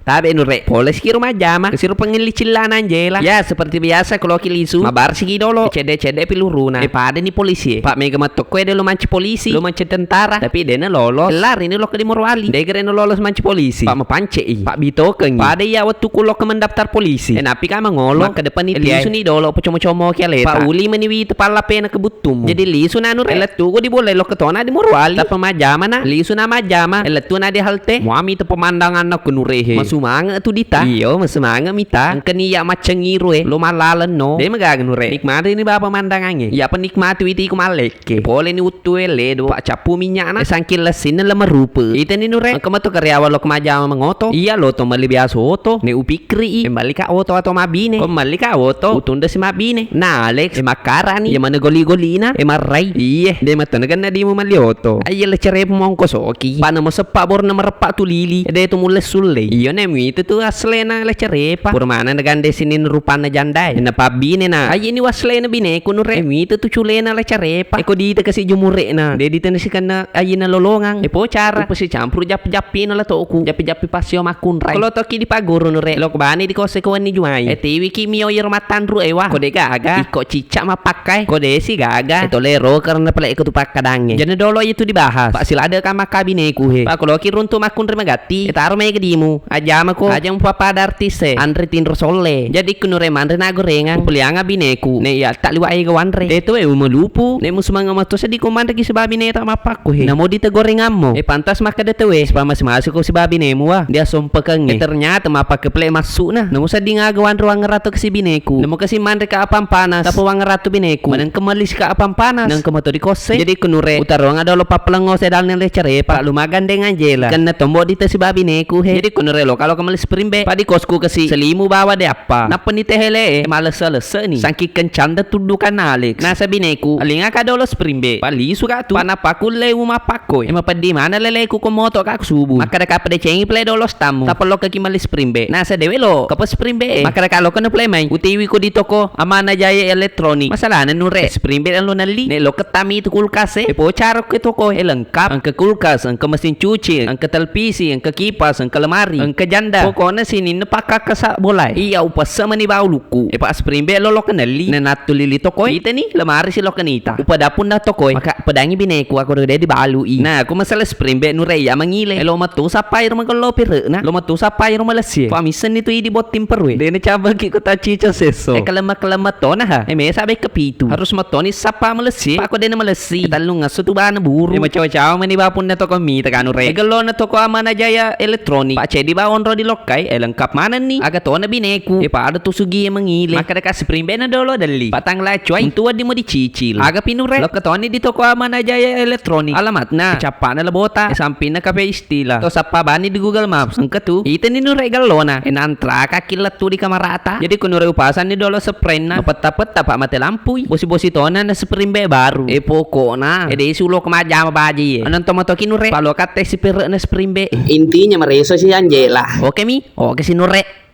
Tabe nure, poles ki rumah jama, kesiru pengilicilan Angela. Ya, seperti biasa kalau kilisu, mabar sigi dolo, cede piluruna. Pada nih polisi, Pak Mega matoko dia lo manci polisi, lo manci tentara, tapi dia lolos. Kelar ini lo ke di Morwali, dia kira lolos manci polisi. Pak mapance Pak Bito kengi. Pada ya waktu kulo ke mendaftar polisi. Napi ka mangolo, ke depan itu lisu nih dolo, pocomo-como kialeta. Pak Uli meniwi tepala pena ke butum. Jadi lisu na nure, elet tuh di boleh lo ketona di Morwali. Tapi majama na, lisu na majama, elet tuh na di halte. Muami itu pemandangan na kunurehe. Sumanga tu dita iyo masumanga mita ang kaniya macangiro lo malalan no de magagan re nikmati ni bapa mandangange ya penikmati iti kumaleke pole ni utuele do pak capu minyak na sangkil lesin na lamarupa ite ni nure ang kamato karyawan lo kemajama mengoto iya lo to mali biasa oto ne upikri kembali ka oto atau mabine kembali ka oto utunda si mabine na Alex makarani ya mana goli-goli na marai iye de matanagan na di mo mali oto ay la cere mongko soki paano mo sepak bor na marepak tu lili de to mules sulle iyo ne itu tuh aslena lecerepa purmana negande sini rupana jandai na pabine na ay ini waslena bine kuno re itu tuh culena lecerepa eko di kasih jumure na de ditenesikan na ay na lolongang po cara pasi campur japi na latoku japi pasio makun rai kalau toki di pagoro no re lo kebani di kose ko ni juai eti wiki mio yer matan ru ewa kode gaga iko cicak mapakai kode si gaga itu lero karena pala iko tu pakadange jane dolo itu dibahas pak silada ka makabine ku he pak kalau kiruntu makun remagati etaro me gedimu ajama ko ajang papada artis Andre Tindro Sole jadi kunure mandre na gorengan pulianga bineku ne ya tak liwa ai gawanre itu melupu ne musumanga mato sedi komanda ki sebabi ne tak mapakku he namo di tegorengammo pantas maka de tewe selama masuk ko sebabi ne mua dia sompekenge ternyata mapak ke play masuk nah namo sedi ngagawan ruang ngerato ke si bineku namo kasi mandre ka apam panas tapo wang ngerato bineku manang kemalis ka apam panas nang kemato di kose jadi kunure utarong ada lo papelengo sedal ne lecere pak lumagan dengan Angela kan na tombo di te sebabi neku he jadi kunure lo kalau kemalis Sprimbe padi kosku kasi selimu bawa de apa napa ni tehele malesa-lesa ni sangki kencanda tudukan Alex na sabi neku alinga ka dolo Sprimbe pali suka tu panapa kulle umapako padi mana leleku komoto ka subu maka ka pade cengi play dolo stamu tapalo ka kimali Sprimbe na sa dewe lo kapa Sprimbe maka ka lo kana play main utiwi ko di toko Amana Jaya Elektronik masalanan nure Sprimbe lo nali ne lo ketami itu kulkas po charok ke toko lengkap ang ke kulkas ang ke mesin cuci ang ke televisi ang ke kipas ang ke lemari ang ke janda pokoknya sini nepaka kasa bolai iya upas sama ni bau luku pas Sprimbe lo kenali na natulili tokoi ite ni lemari si lo kenita upadapun na tokoi maka pedangi bineku aku udah di balu nah aku masalah Sprimbe nure ya mangile lo matu sapai rumah kalau pire na lo matu sapai rumah lesi pamisen itu di bot timperwe dene cabang ki kota cica seso kelema tona ha me sabe kepitu harus matoni sapa melesi aku dene melesi talung ngasutu bana buru cawa-cawa mani bapun na toko mi tekanu re gelo na toko Amana Jaya Elektronik pak cedi bawon ro di lokai lengkap mana nih agak tona bineku pada tu sugi yang mengile maka dekat Sprimbe na dolo dali patang lacuai itu di mau dicicil agak pinure lo ketoni di toko Amana Jaya Elektronik alamat na capana lebota samping na kafe istilah to sapa bani di Google Maps engke tu itu ni nure galona enantra kaki letu di kamarata jadi kunure upasan ni dolo sprena peta-peta pak mate lampu bosi-bosi tona na Sprimbe baru pokokna de sulo kemajama baji anan tomatoki nure palo kate si pere na Sprimbe intinya mereso si Angela oke mi oke si nure